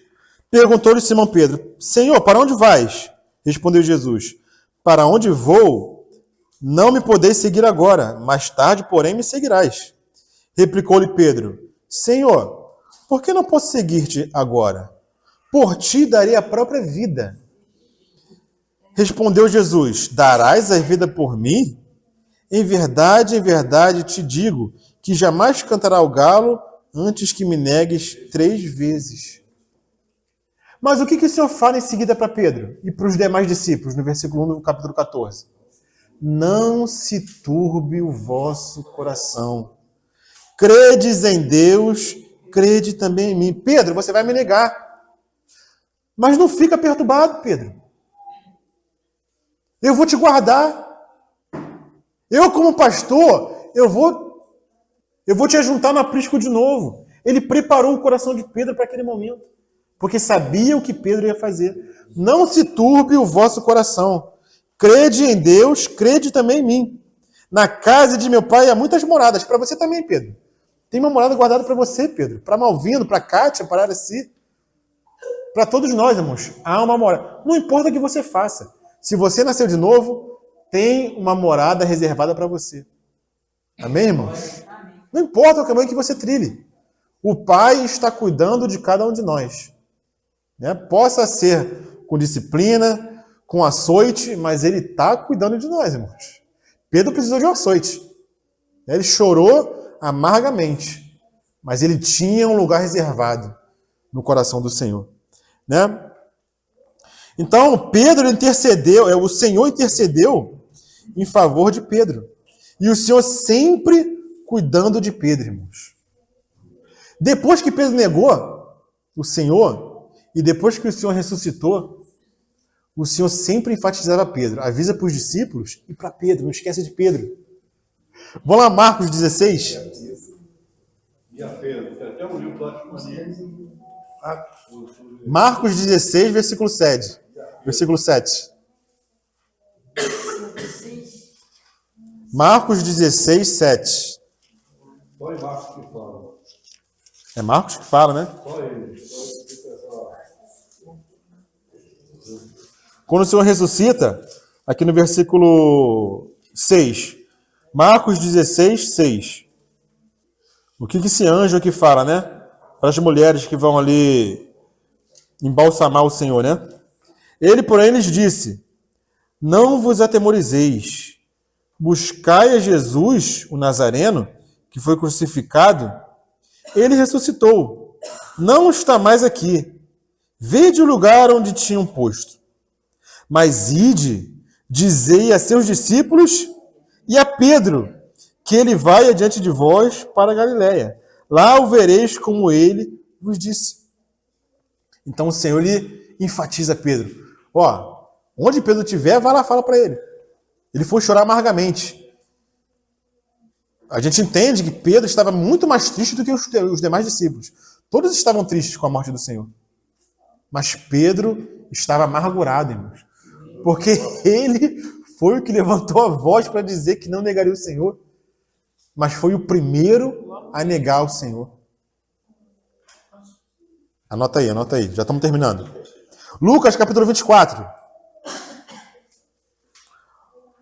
Perguntou-lhe Simão Pedro: Senhor, para onde vais? Respondeu Jesus: para onde vou, não me podeis seguir agora, mais tarde, porém, me seguirás. Replicou-lhe Pedro: Senhor, por que não posso seguir-te agora? Por ti darei a própria vida. Respondeu Jesus: darás a vida por mim? Em verdade te digo que jamais cantará o galo antes que me negues 3 vezes. Mas o que o Senhor fala em seguida para Pedro e para os demais discípulos, no versículo 1 do capítulo 14? Não se turbe o vosso coração. Credes em Deus, crede também em mim. Pedro, você vai me negar. Mas não fica perturbado, Pedro. Eu vou te guardar. Eu, como pastor, eu vou te ajuntar no aprisco de novo. Ele preparou o coração de Pedro para aquele momento, porque sabia o que Pedro ia fazer. Não se turbe o vosso coração. Crede em Deus, crede também em mim. Na casa de meu pai há muitas moradas. Para você também, Pedro. Tem uma morada guardada para você, Pedro. Para Malvino, para Kátia, para Araci. Para todos nós, irmãos. Há uma morada. Não importa o que você faça. Se você nasceu de novo, tem uma morada reservada para você. Amém, irmãos? Não importa o caminho que você trilhe. O Pai está cuidando de cada um de nós. Né? Possa ser com disciplina, com açoite, mas Ele está cuidando de nós, irmãos. Pedro precisou de um açoite. Ele chorou amargamente, mas ele tinha um lugar reservado no coração do Senhor. Né? Então, Pedro intercedeu, o Senhor intercedeu em favor de Pedro. E o Senhor sempre cuidando de Pedro, irmãos. Depois que Pedro negou o Senhor, e depois que o Senhor ressuscitou, o Senhor sempre enfatizava Pedro. Avisa para os discípulos e para Pedro, não esquece de Pedro. Vamos lá, Marcos 16. E a Pedro, tem até um livro lá de Marcos 16, versículo 7. Versículo 7. Marcos 16, 7. Só em Marcos que fala. É Marcos que fala, né? Só ele. Quando o Senhor ressuscita, aqui no versículo 6. Marcos 16, 6. O que esse anjo aqui fala, né? Para as mulheres que vão ali embalsamar o Senhor, né? Ele, porém, lhes disse: não vos atemorizeis. Buscai a Jesus, o Nazareno, que foi crucificado. Ele ressuscitou. Não está mais aqui. Vede o lugar onde tinham posto. Mas ide, dizei a seus discípulos e a Pedro, que ele vai adiante de vós para a Galiléia. Lá o vereis como ele vos disse. Então o Senhor lhe enfatiza Pedro. Ó, onde Pedro estiver, vai lá, fala para ele. Ele foi chorar amargamente. A gente entende que Pedro estava muito mais triste do que os demais discípulos. Todos estavam tristes com a morte do Senhor. Mas Pedro estava amargurado, irmãos. Porque ele foi o que levantou a voz para dizer que não negaria o Senhor. Mas foi o primeiro a negar o Senhor. Anota aí. Já estamos terminando. Lucas, capítulo 24.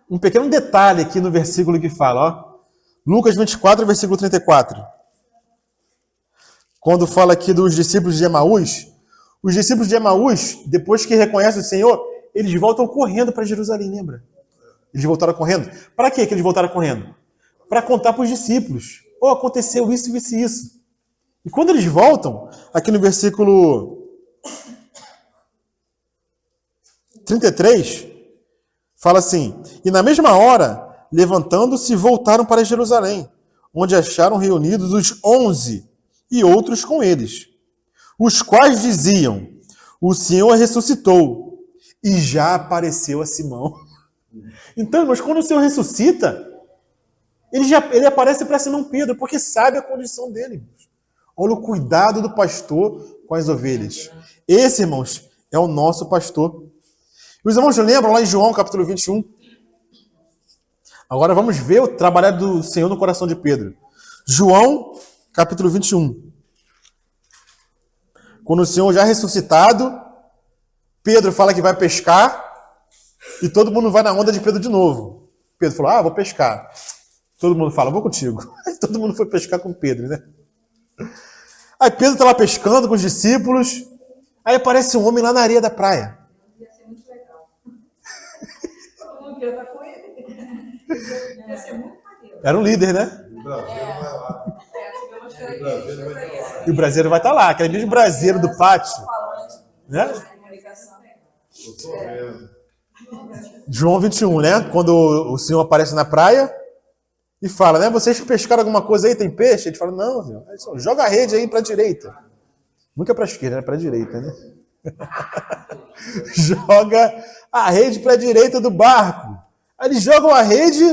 Um pequeno detalhe aqui no versículo que fala, ó. Lucas 24, versículo 34. Quando fala aqui dos discípulos de Emaús, os discípulos de Emaús, depois que reconhecem o Senhor, eles voltam correndo para Jerusalém, lembra? Eles voltaram correndo. Para que eles voltaram correndo? Para contar para os discípulos. Oh, aconteceu isso e isso. E quando eles voltam, aqui no versículo 33, fala assim: e na mesma hora, levantando-se, voltaram para Jerusalém, onde acharam reunidos os 11 e outros com eles, os quais diziam: o Senhor ressuscitou e já apareceu a Simão. Então, irmãos, quando o Senhor ressuscita, ele aparece para Simão Pedro, porque sabe a condição dele, irmãos. Olha o cuidado do pastor com as ovelhas. Esse, irmãos, é o nosso pastor. Os irmãos lembram lá em João, capítulo 21? Agora vamos ver o trabalhar do Senhor no coração de Pedro. João, capítulo 21. Quando o Senhor já ressuscitado, Pedro fala que vai pescar. E todo mundo vai na onda de Pedro de novo. Pedro falou, vou pescar. Todo mundo fala, vou contigo. Aí todo mundo foi pescar com Pedro, né? Aí Pedro está lá pescando com os discípulos. Aí aparece um homem lá na areia da praia. Ia ser muito legal. Todo mundo queria estar com ele. Ia ser muito maneiro. Era um líder, né? O Brasil vai lá. Tivemos que O Brasil vai estar lá. E o braseiro vai estar lá, aquele mesmo braseiro do pátio. Né? comunicação. Eu tô vendo. João 21, né? Quando o Senhor aparece na praia e fala, né? Vocês pescaram alguma coisa aí? Tem peixe? Ele fala, não, Senhor. Aí, Senhor, joga a rede aí para a direita. Nunca para a esquerda, é para a direita, né? Joga a rede para a direita do barco. Aí eles jogam a rede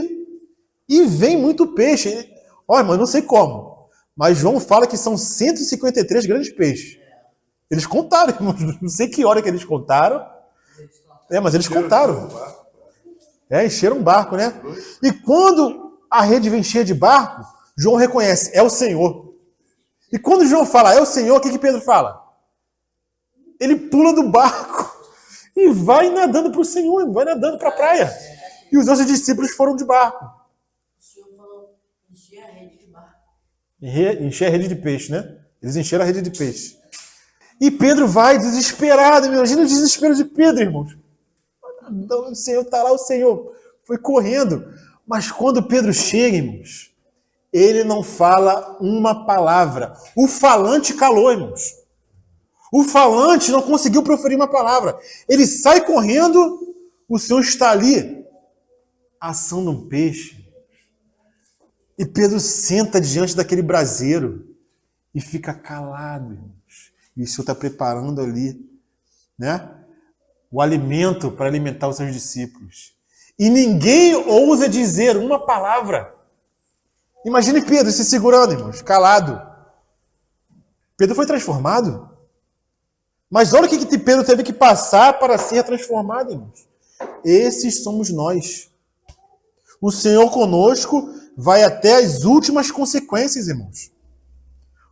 e vem muito peixe. Olha, mas não sei como. Mas João fala que são 153 grandes peixes. Eles contaram, não sei que hora que eles contaram. Mas eles contaram. Encheram um barco, né? E quando a rede vem cheia de barco, João reconhece, é o Senhor. E quando João fala, é o Senhor, o que Pedro fala? Ele pula do barco e vai nadando para o Senhor, vai nadando para a praia. E os outros discípulos foram de barco. O senhor falou encher a rede de barco. Encher a rede de peixe, né? Eles encheram a rede de peixe. E Pedro vai desesperado. Imagina o desespero de Pedro, irmãos. O Senhor está lá, o Senhor foi correndo. Mas quando Pedro chega, irmãos, ele não fala uma palavra. O falante calou, irmãos. O falante não conseguiu proferir uma palavra. Ele sai correndo, o Senhor está ali, assando um peixe. E Pedro senta diante daquele braseiro e fica calado, irmãos. E o Senhor está preparando ali, né, o alimento para alimentar os seus discípulos. E ninguém ousa dizer uma palavra. Imagine Pedro se segurando, irmãos, calado. Pedro foi transformado. Mas olha o que Pedro teve que passar para ser transformado, irmãos. Esses somos nós. O Senhor conosco vai até as últimas consequências, irmãos.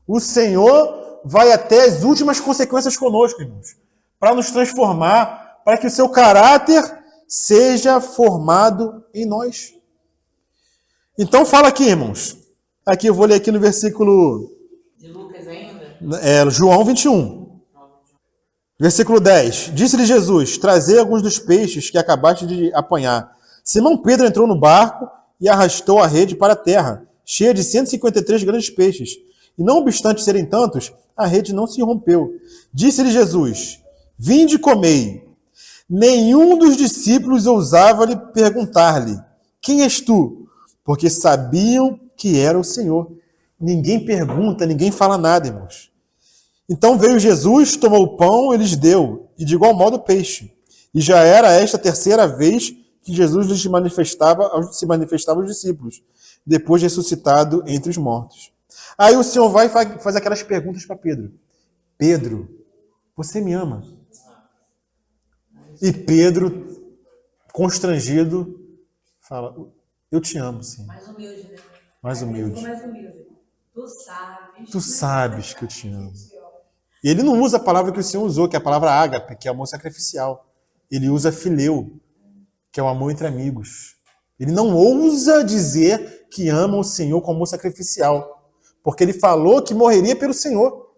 O Senhor vai até as últimas consequências conosco, irmãos. Para nos transformar, para que o seu caráter seja formado em nós. Então fala aqui, irmãos. Aqui eu vou ler aqui no versículo... De Lucas ainda? João 21. Versículo 10. Disse-lhe Jesus, trazei alguns dos peixes que acabaste de apanhar. Simão Pedro entrou no barco e arrastou a rede para a terra, cheia de 153 grandes peixes. E não obstante serem tantos, a rede não se rompeu. Disse-lhe Jesus, vinde e comei. Nenhum dos discípulos ousava-lhe perguntar-lhe, quem és tu? Porque sabiam que era o Senhor. Ninguém pergunta, ninguém fala nada, irmãos. Então veio Jesus, tomou o pão e lhes deu, e de igual modo o peixe. E já era esta a terceira vez que Jesus se manifestava aos discípulos, depois de ressuscitado entre os mortos. Aí o Senhor vai e faz aquelas perguntas para Pedro. Pedro, você me ama? E Pedro, constrangido, fala, eu te amo, sim. Mais humilde, né? Mais humilde. Mais humilde. Tu sabes. Tu sabes que eu te amo. E ele não usa a palavra que o Senhor usou, que é a palavra ágape, que é amor sacrificial. Ele usa fileu, que é o amor entre amigos. Ele não ousa dizer que ama o Senhor com amor sacrificial, porque ele falou que morreria pelo Senhor.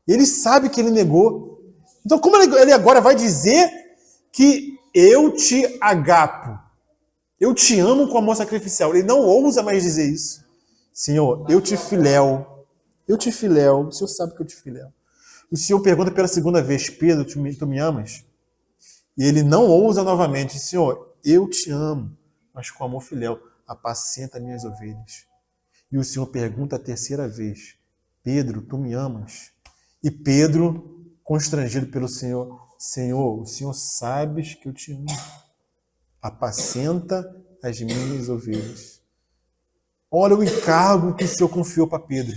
Ele sabe que ele negou. Então, como ele agora vai dizer que eu te agapo, eu te amo com amor sacrificial? Ele não ousa mais dizer isso. Senhor, eu te filéu, o Senhor sabe que eu te filéu. O Senhor pergunta pela segunda vez, Pedro, tu me amas? E ele não ousa novamente, Senhor, eu te amo, mas com amor filéu, apacenta minhas ovelhas. E o Senhor pergunta a terceira vez, Pedro, tu me amas? E Pedro, constrangido pelo Senhor, Senhor, o Senhor sabes que eu te amo. Apacenta as minhas ovelhas. Olha o encargo que o Senhor confiou para Pedro.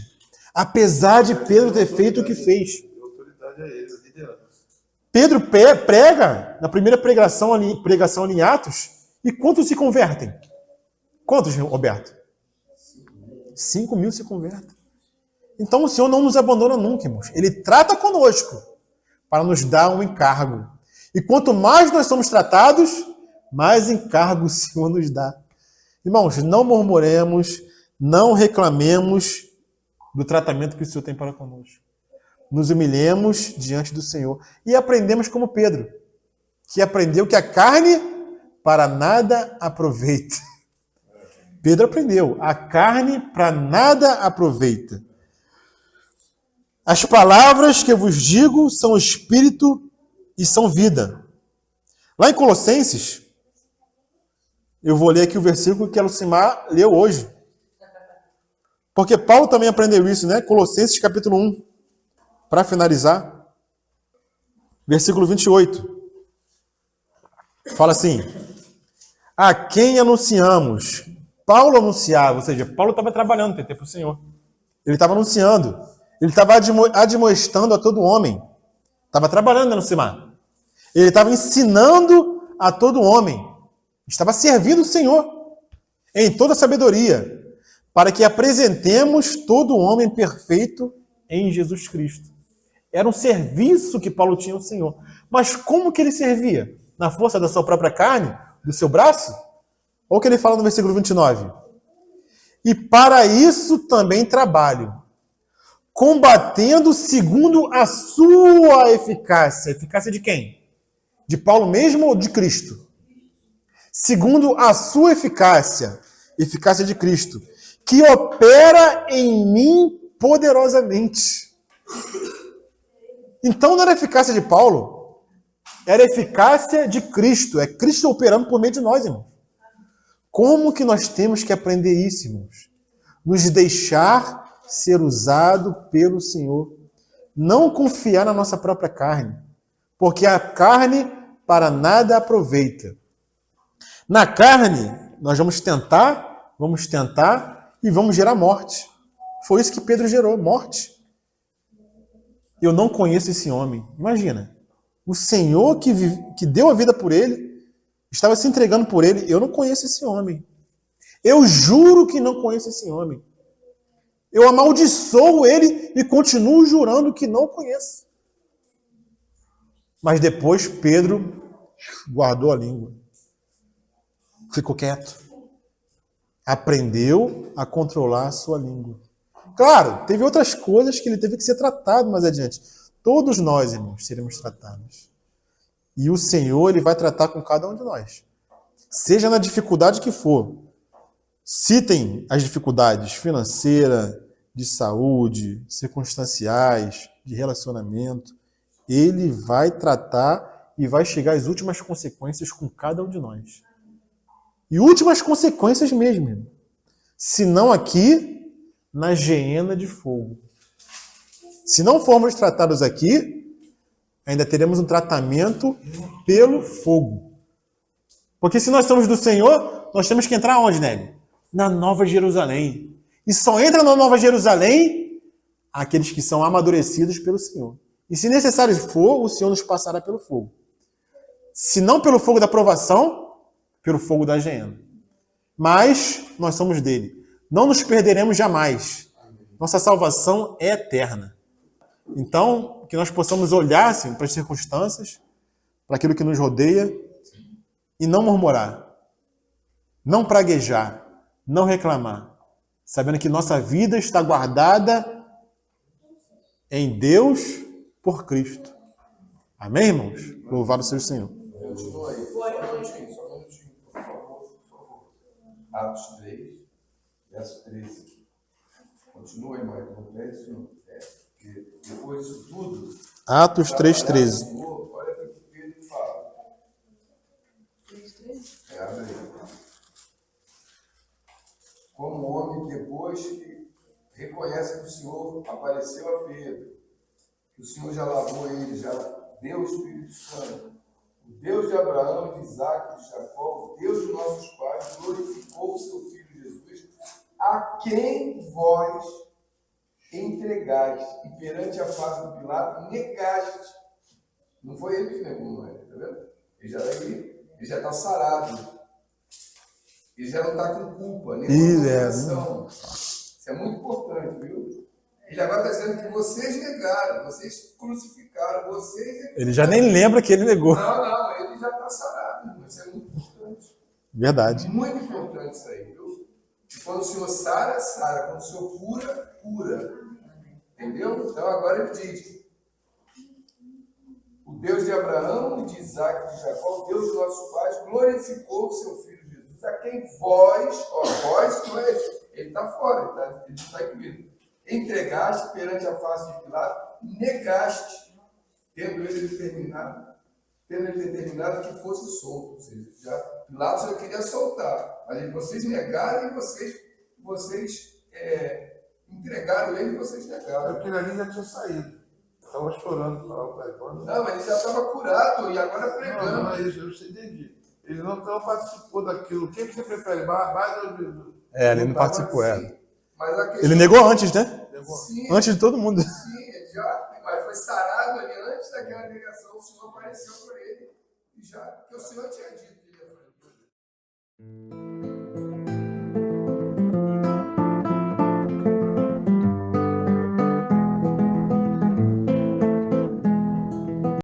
Apesar de Pedro ter feito o que fez. A autoridade é ele, a liderança. Pedro prega na primeira pregação ali em Atos. E quantos se convertem? Quantos, Roberto? 5.000 se convertem. Então o Senhor não nos abandona nunca, irmãos. Ele trata conosco para nos dar um encargo. E quanto mais nós somos tratados, mais encargo o Senhor nos dá. Irmãos, não murmuremos, não reclamemos do tratamento que o Senhor tem para conosco. Nos humilhemos diante do Senhor e aprendemos como Pedro, que aprendeu que a carne para nada aproveita. Pedro aprendeu, a carne para nada aproveita. As palavras que eu vos digo são espírito e são vida. Lá em Colossenses, eu vou ler aqui o versículo que a Lucimar leu hoje. Porque Paulo também aprendeu isso, né? Colossenses capítulo 1. Para finalizar, versículo 28. Fala assim: a quem anunciamos? Paulo anunciava, ou seja, Paulo estava trabalhando para o Senhor. Ele estava anunciando. Ele estava admoestando a todo homem. Estava trabalhando, né, Lucimar? Ele estava ensinando a todo homem. Estava servindo o Senhor em toda sabedoria, para que apresentemos todo homem perfeito em Jesus Cristo. Era um serviço que Paulo tinha ao Senhor. Mas como que ele servia? Na força da sua própria carne? Do seu braço? Olha o que ele fala no versículo 29. E para isso também trabalho, combatendo segundo a sua eficácia. Eficácia de quem? De Paulo mesmo ou de Cristo? Segundo a sua eficácia, eficácia de Cristo, que opera em mim poderosamente. Então não era eficácia de Paulo, era eficácia de Cristo. É Cristo operando por meio de nós, irmãos. Como que nós temos que aprender isso, irmãos? Nos deixar ser usado pelo Senhor. Não confiar na nossa própria carne, porque a carne para nada aproveita. Na carne, nós vamos tentar e vamos gerar morte. Foi isso que Pedro gerou, morte. Eu não conheço esse homem. Imagina, o Senhor que deu a vida por ele, estava se entregando por ele. Eu não conheço esse homem. Eu juro que não conheço esse homem. Eu amaldiçoo ele e continuo jurando que não conheço. Mas depois Pedro guardou a língua. Ficou quieto. Aprendeu a controlar a sua língua. Claro, teve outras coisas que ele teve que ser tratado mais adiante. Todos nós, irmãos, seremos tratados. E o Senhor, ele vai tratar com cada um de nós. Seja na dificuldade que for. Citem as dificuldades financeiras, de saúde, circunstanciais, de relacionamento. Ele vai tratar e vai chegar às últimas consequências com cada um de nós. E últimas consequências mesmo, irmão. Se não aqui, na geena de fogo. Se não formos tratados aqui, ainda teremos um tratamento pelo fogo. Porque se nós somos do Senhor, nós temos que entrar onde, Nélio? Na Nova Jerusalém. E só entra na Nova Jerusalém aqueles que são amadurecidos pelo Senhor. E se necessário for, o Senhor nos passará pelo fogo. Se não pelo fogo da provação, pelo fogo da geena. Mas nós somos dele. Não nos perderemos jamais. Nossa salvação é eterna. Então, que nós possamos olhar assim, para as circunstâncias, para aquilo que nos rodeia, e não murmurar, não praguejar, não reclamar, sabendo que nossa vida está guardada em Deus por Cristo. Amém, irmãos? Louvado seja o Senhor. Continua aí. Só um minutinho, por favor. Atos 3, verso 13. Continua aí, Maicon. Porque depois disso tudo... Atos 3,13. Olha o que Pedro fala. 3:13? Abre aí. Como o homem, depois que reconhece que o Senhor apareceu a Pedro, que o Senhor já lavou ele, já deu o Espírito Santo, o Deus de Abraão, de Isaac, de Jacó, o Deus de nossos pais, glorificou o seu Filho Jesus, a quem vós entregaste e perante a face do Pilato negaste. Não foi ele que negou, não é? Tá vendo? Ele já está sarado. Ele já não está com culpa, nem condenação. Isso é muito importante, viu? Ele agora está dizendo que vocês negaram, vocês crucificaram, vocês... Ele já nem lembra que ele negou. Não, ele já está sarado. Isso é muito importante. Verdade. Muito importante isso aí, viu? E quando o Senhor sara, sara. Quando o Senhor cura, cura. Entendeu? Então agora ele diz: o Deus de Abraão, de Isaac e de Jacó, o Deus de nossos pais, glorificou o seu Filho Jesus, a quem vós, vós não é ele está fora, ele está incluído, entregaste perante a face de Pilato, negaste, tendo ele determinado que fosse solto. Ou seja, Pilatos já queria soltar, mas vocês negaram e vocês entregaram ele e vocês negaram. Aquele ali já tinha saído. Estava chorando. Não, mas ele já estava curado e agora pregando. Não, isso eu entendi. Ele não participou daquilo. Quem que você prefere? Barrabás ou Jesus? Ele não participou, Mas a questão... Ele negou antes, né? Sim, Antes de todo mundo. sim, ele mas foi sarado ali antes daquela negação. O Senhor apareceu para ele e já, porque o Senhor tinha dito que ele ia fazer.